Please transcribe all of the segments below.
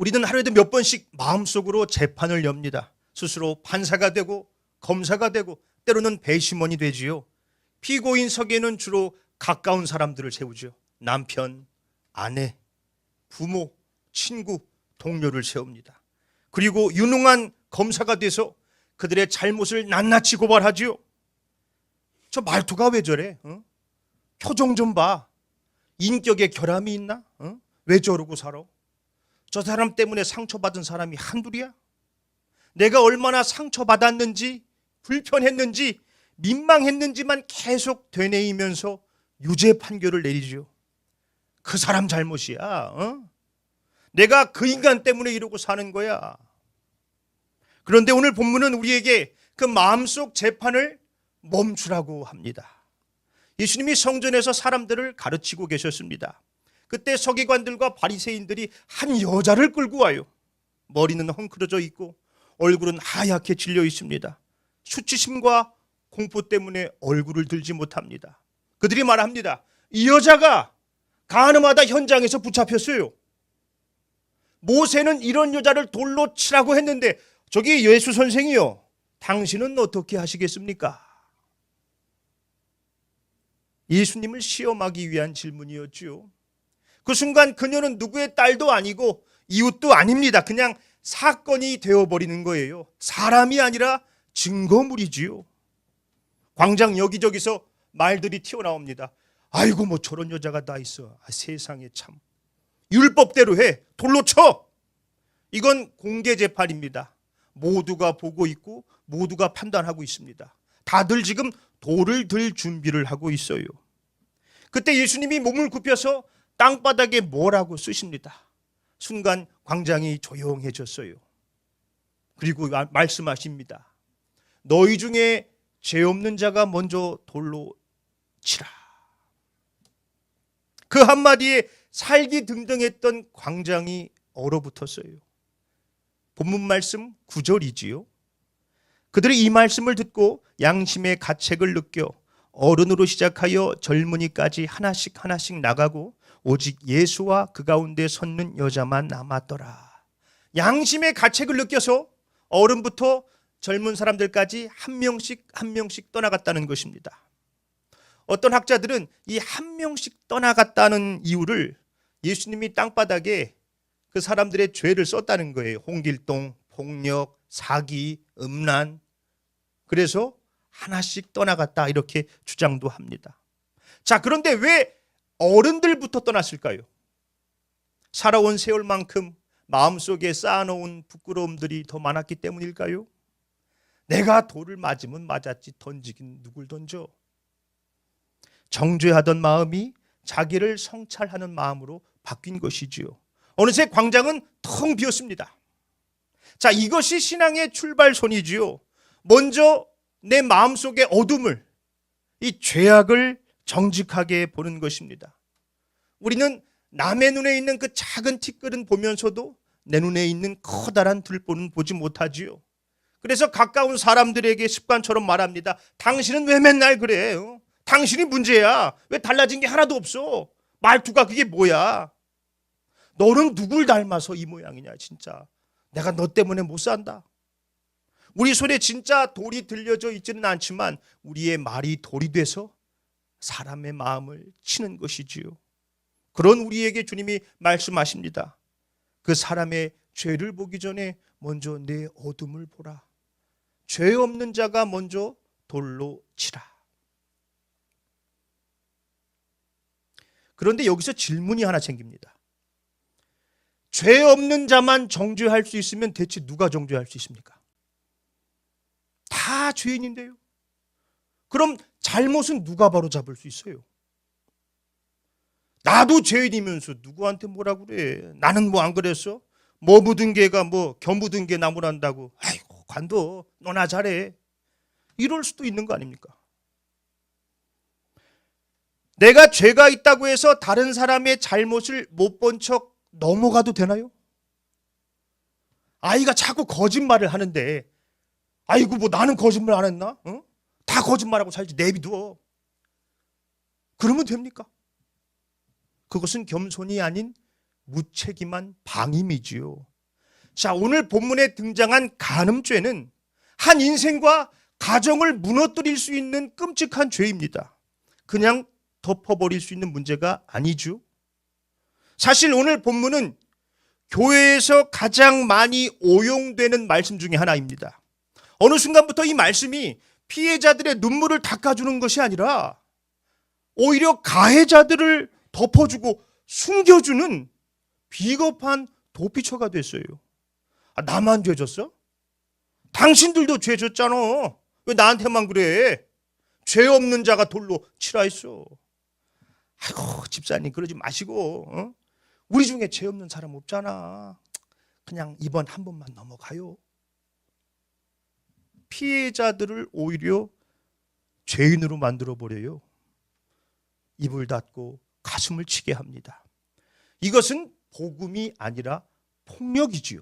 우리는 하루에도 몇 번씩 마음속으로 재판을 엽니다. 스스로 판사가 되고 검사가 되고 때로는 배심원이 되지요. 피고인석에는 주로 가까운 사람들을 세우죠. 남편, 아내, 부모, 친구, 동료를 세웁니다. 그리고 유능한 검사가 돼서 그들의 잘못을 낱낱이 고발하지요. 저 말투가 왜 저래? 표정 좀 봐. 인격에 결함이 있나? 왜 저러고 살아? 저 사람 때문에 상처받은 사람이 한둘이야? 내가 얼마나 상처받았는지, 불편했는지, 민망했는지만 계속 되뇌이면서 유죄 판결을 내리죠. 그 사람 잘못이야. 내가 그 인간 때문에 이러고 사는 거야. 그런데 오늘 본문은 우리에게 그 마음속 재판을 멈추라고 합니다. 예수님이 성전에서 사람들을 가르치고 계셨습니다. 그때 서기관들과 바리새인들이 한 여자를 끌고 와요. 머리는 헝클어져 있고 얼굴은 하얗게 질려 있습니다. 수치심과 공포 때문에 얼굴을 들지 못합니다. 그들이 말합니다. 이 여자가 가늠하다 현장에서 붙잡혔어요. 모세는 이런 여자를 돌로 치라고 했는데 저기 예수 선생이요, 당신은 어떻게 하시겠습니까? 예수님을 시험하기 위한 질문이었지요. 그 순간 그녀는 누구의 딸도 아니고 이웃도 아닙니다. 그냥 사건이 되어버리는 거예요. 사람이 아니라 증거물이지요. 광장 여기저기서 말들이 튀어나옵니다. 아이고 뭐 저런 여자가 다 있어. 세상에 참. 율법대로 해. 돌로 쳐. 이건 공개 재판입니다. 모두가 보고 있고 모두가 판단하고 있습니다. 다들 지금 돌을 들 준비를 하고 있어요. 그때 예수님이 몸을 굽혀서 땅바닥에 뭐라고 쓰십니다. 순간 광장이 조용해졌어요. 그리고 말씀하십니다. 너희 중에 죄 없는 자가 먼저 돌로 치라. 그 한마디에 살기 등등했던 광장이 얼어붙었어요. 본문 말씀 9절이지요. 그들이 이 말씀을 듣고 양심의 가책을 느껴 어른으로 시작하여 젊은이까지 하나씩 하나씩 나가고 오직 예수와 그 가운데 섰는 여자만 남았더라. 양심의 가책을 느껴서 어른부터 젊은 사람들까지 한 명씩 한 명씩 떠나갔다는 것입니다. 어떤 학자들은 이 한 명씩 떠나갔다는 이유를 예수님이 땅바닥에 그 사람들의 죄를 썼다는 거예요. 홍길동, 폭력, 사기, 음란. 그래서 하나씩 떠나갔다 이렇게 주장도 합니다. 자, 그런데 왜 어른들부터 떠났을까요? 살아온 세월만큼 마음속에 쌓아놓은 부끄러움들이 더 많았기 때문일까요? 내가 돌을 맞으면 맞았지 던지긴 누굴 던져? 정죄하던 마음이 자기를 성찰하는 마음으로 바뀐 것이지요. 어느새 광장은 텅 비었습니다. 자, 이것이 신앙의 출발선이지요. 먼저 내 마음속의 어둠을, 이 죄악을 정직하게 보는 것입니다. 우리는 남의 눈에 있는 그 작은 티끌은 보면서도 내 눈에 있는 커다란 들보는 보지 못하지요. 그래서 가까운 사람들에게 습관처럼 말합니다. 당신은 왜 맨날 그래? 당신이 문제야. 왜 달라진 게 하나도 없어? 말투가 그게 뭐야? 너는 누굴 닮아서 이 모양이냐 진짜. 내가 너 때문에 못 산다. 우리 손에 진짜 돌이 들려져 있지는 않지만 우리의 말이 돌이 돼서 사람의 마음을 치는 것이지요. 그런 우리에게 주님이 말씀하십니다. 그 사람의 죄를 보기 전에 먼저 내 어둠을 보라. 죄 없는 자가 먼저 돌로 치라. 그런데 여기서 질문이 하나 생깁니다. 죄 없는 자만 정죄할 수 있으면 대체 누가 정죄할 수 있습니까? 다 죄인인데요. 그럼 잘못은 누가 바로잡을 수 있어요? 나도 죄인이면서 누구한테 뭐라고 그래? 나는 뭐 안 그랬어? 뭐 묻은 개가 뭐 겨 묻은 개 나무란다고. 아이고 관둬. 너나 잘해. 이럴 수도 있는 거 아닙니까? 내가 죄가 있다고 해서 다른 사람의 잘못을 못 본 척 넘어가도 되나요? 아이가 자꾸 거짓말을 하는데 아이고 뭐 나는 거짓말 안 했나? 다 거짓말하고 살지 내비둬. 그러면 됩니까? 그것은 겸손이 아닌 무책임한 방임이지요. 자, 오늘 본문에 등장한 간음죄는 한 인생과 가정을 무너뜨릴 수 있는 끔찍한 죄입니다. 그냥 덮어버릴 수 있는 문제가 아니죠. 사실 오늘 본문은 교회에서 가장 많이 오용되는 말씀 중에 하나입니다. 어느 순간부터 이 말씀이 피해자들의 눈물을 닦아주는 것이 아니라 오히려 가해자들을 덮어주고 숨겨주는 비겁한 도피처가 됐어요. 아, 나만 죄 졌어? 당신들도 죄 졌잖아. 왜 나한테만 그래? 죄 없는 자가 돌로 치라 했어. 아이고, 집사님 그러지 마시고, 어? 우리 중에 죄 없는 사람 없잖아. 그냥 이번 한 번만 넘어가요. 피해자들을 오히려 죄인으로 만들어버려요. 입을 닫고 가슴을 치게 합니다. 이것은 복음이 아니라 폭력이지요.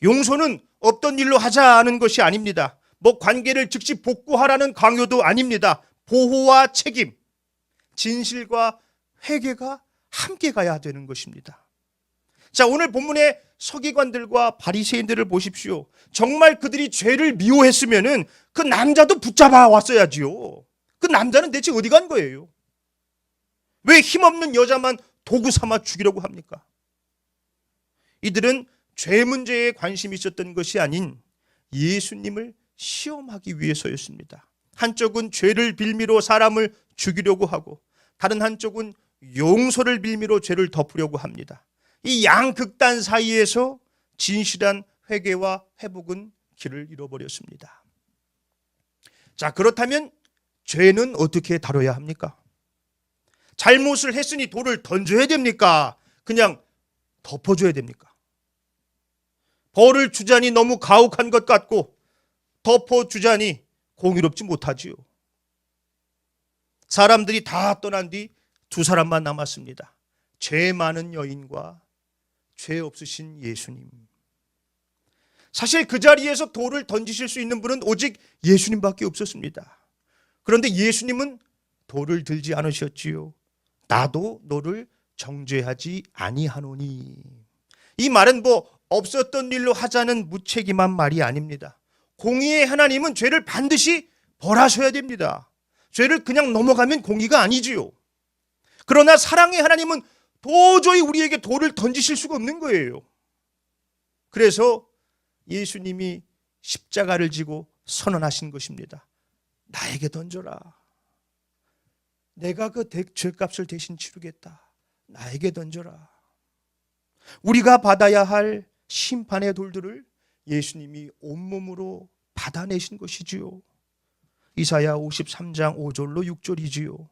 용서는 없던 일로 하자는 것이 아닙니다. 뭐 관계를 즉시 복구하라는 강요도 아닙니다. 보호와 책임, 진실과 회개가 함께 가야 되는 것입니다. 자, 오늘 본문의 서기관들과 바리새인들을 보십시오. 정말 그들이 죄를 미워했으면은 그 남자도 붙잡아 왔어야지요. 그 남자는 대체 어디 간 거예요? 왜 힘없는 여자만 도구 삼아 죽이려고 합니까? 이들은 죄 문제에 관심이 있었던 것이 아닌 예수님을 시험하기 위해서였습니다. 한쪽은 죄를 빌미로 사람을 죽이려고 하고 다른 한쪽은 용서를 빌미로 죄를 덮으려고 합니다. 이 양극단 사이에서 진실한 회개와 회복은 길을 잃어버렸습니다. 자, 그렇다면 죄는 어떻게 다뤄야 합니까? 잘못을 했으니 돌을 던져야 됩니까? 그냥 덮어줘야 됩니까? 벌을 주자니 너무 가혹한 것 같고 덮어주자니 공의롭지 못하지요. 사람들이 다 떠난 뒤 두 사람만 남았습니다. 죄 많은 여인과 죄 없으신 예수님. 사실 그 자리에서 돌을 던지실 수 있는 분은 오직 예수님밖에 없었습니다. 그런데 예수님은 돌을 들지 않으셨지요. 나도 너를 정죄하지 아니하노니. 이 말은 뭐 없었던 일로 하자는 무책임한 말이 아닙니다. 공의의 하나님은 죄를 반드시 벌하셔야 됩니다. 죄를 그냥 넘어가면 공의가 아니지요. 그러나 사랑의 하나님은 도저히 우리에게 돌을 던지실 수가 없는 거예요. 그래서 예수님이 십자가를 지고 선언하신 것입니다. 나에게 던져라. 내가 그 죄값을 대신 치르겠다. 나에게 던져라. 우리가 받아야 할 심판의 돌들을 예수님이 온몸으로 받아내신 것이지요. 이사야 53장 5절로 6절이지요.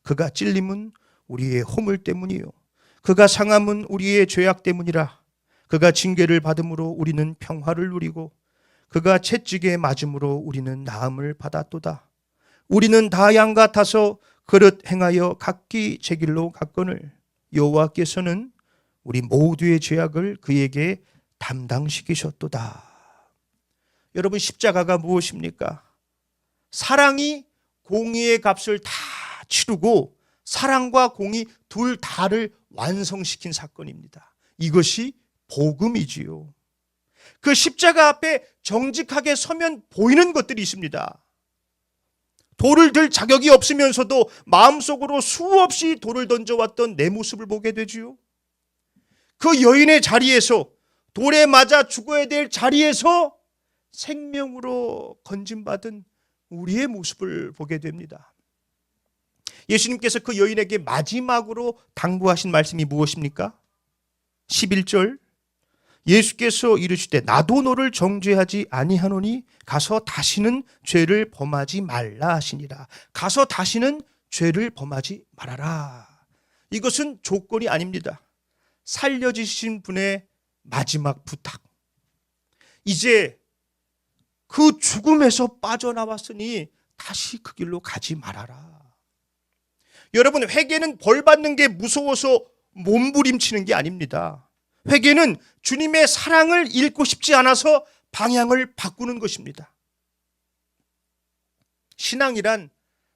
그가 찔림은 우리의 허물 때문이요 그가 상함은 우리의 죄악 때문이라. 그가 징계를 받음으로 우리는 평화를 누리고 그가 채찍에 맞음으로 우리는 나음을 받았도다. 우리는 다 양 같아서 그릇 행하여 각기 제 길로 갔거늘 여호와께서는 우리 모두의 죄악을 그에게 담당시키셨도다. 여러분, 십자가가 무엇입니까? 사랑이 공의의 값을 다 치르고 사랑과 공의 둘 다를 완성시킨 사건입니다. 이것이 복음이지요. 그 십자가 앞에 정직하게 서면 보이는 것들이 있습니다. 돌을 들 자격이 없으면서도 마음속으로 수없이 돌을 던져왔던 내 모습을 보게 되지요. 그 여인의 자리에서, 돌에 맞아 죽어야 될 자리에서 생명으로 건진받은 우리의 모습을 보게 됩니다. 예수님께서 그 여인에게 마지막으로 당부하신 말씀이 무엇입니까? 11절, 예수께서 이르시되 나도 너를 정죄하지 아니하노니 가서 다시는 죄를 범하지 말라 하시니라. 가서 다시는 죄를 범하지 말아라. 이것은 조건이 아닙니다. 살려주신 분의 마지막 부탁. 이제 그 죽음에서 빠져나왔으니 다시 그 길로 가지 말아라. 여러분, 회개는 벌 받는 게 무서워서 몸부림치는 게 아닙니다. 회개는 주님의 사랑을 잃고 싶지 않아서 방향을 바꾸는 것입니다. 신앙이란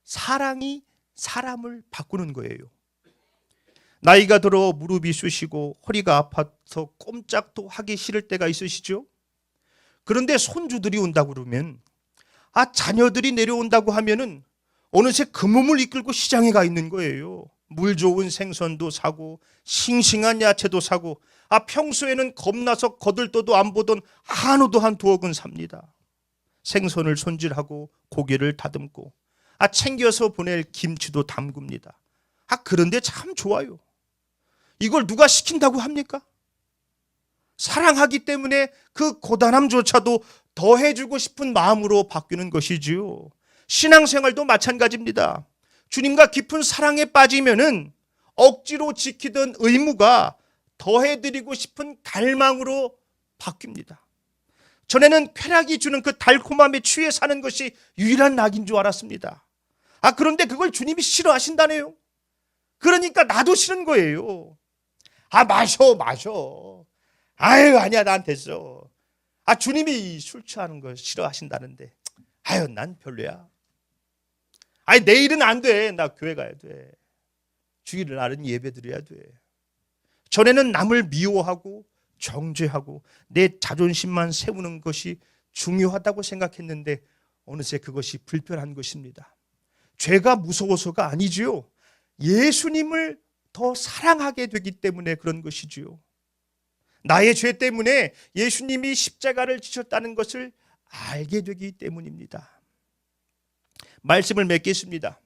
사랑이 사람을 바꾸는 거예요. 나이가 들어 무릎이 쑤시고 허리가 아파서 꼼짝도 하기 싫을 때가 있으시죠? 그런데 손주들이 온다고 그러면, 자녀들이 내려온다고 하면은 어느새 그 몸을 이끌고 시장에 가 있는 거예요. 물 좋은 생선도 사고 싱싱한 야채도 사고, 평소에는 겁나서 거들떠도 안 보던 한우도 한 2억은 삽니다. 생선을 손질하고 고기를 다듬고, 챙겨서 보낼 김치도 담굽니다. 그런데 참 좋아요. 이걸 누가 시킨다고 합니까? 사랑하기 때문에 그 고단함조차도 더해주고 싶은 마음으로 바뀌는 것이지요. 신앙생활도 마찬가지입니다. 주님과 깊은 사랑에 빠지면은 억지로 지키던 의무가 더해드리고 싶은 갈망으로 바뀝니다. 전에는 쾌락이 주는 그 달콤함에 취해 사는 것이 유일한 낙인 줄 알았습니다. 그런데 그걸 주님이 싫어하신다네요. 그러니까 나도 싫은 거예요. 마셔. 아니야, 난 됐어. 주님이 술 취하는 걸 싫어하신다는데, 난 별로야. 내일은 안 돼. 나 교회 가야 돼. 주일날은 예배 드려야 돼. 전에는 남을 미워하고 정죄하고 내 자존심만 세우는 것이 중요하다고 생각했는데, 어느새 그것이 불편한 것입니다. 죄가 무서워서가 아니지요. 예수님을 더 사랑하게 되기 때문에 그런 것이지요. 나의 죄 때문에 예수님이 십자가를 지셨다는 것을 알게 되기 때문입니다. 말씀을 맺겠습니다.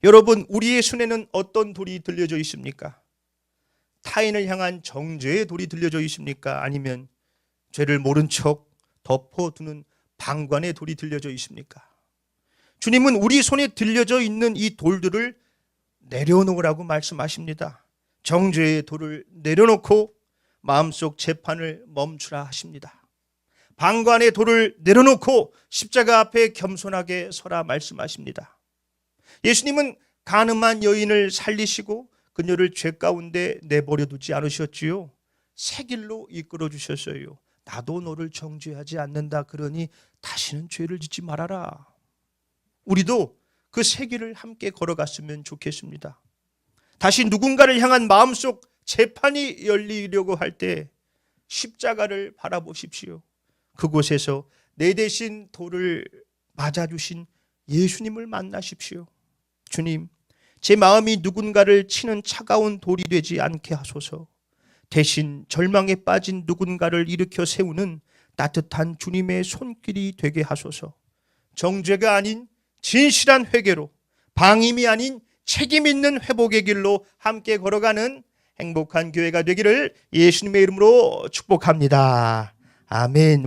여러분, 우리의 손에는 어떤 돌이 들려져 있습니까? 타인을 향한 정죄의 돌이 들려져 있습니까? 아니면 죄를 모른 척 덮어두는 방관의 돌이 들려져 있습니까? 주님은 우리 손에 들려져 있는 이 돌들을 내려놓으라고 말씀하십니다. 정죄의 돌을 내려놓고 마음속 재판을 멈추라 하십니다. 방관의 돌을 내려놓고 십자가 앞에 겸손하게 서라 말씀하십니다. 예수님은 간음한 여인을 살리시고 그녀를 죄 가운데 내버려 두지 않으셨지요. 새 길로 이끌어 주셨어요. 나도 너를 정죄하지 않는다. 그러니 다시는 죄를 짓지 말아라. 우리도 그 새 길을 함께 걸어갔으면 좋겠습니다. 다시 누군가를 향한 마음속 재판이 열리려고 할 때 십자가를 바라보십시오. 그곳에서 내 대신 돌을 맞아주신 예수님을 만나십시오. 주님, 제 마음이 누군가를 치는 차가운 돌이 되지 않게 하소서. 대신 절망에 빠진 누군가를 일으켜 세우는 따뜻한 주님의 손길이 되게 하소서. 정죄가 아닌 진실한 회개로, 방임이 아닌 책임 있는 회복의 길로 함께 걸어가는 행복한 교회가 되기를 예수님의 이름으로 축복합니다. 아멘.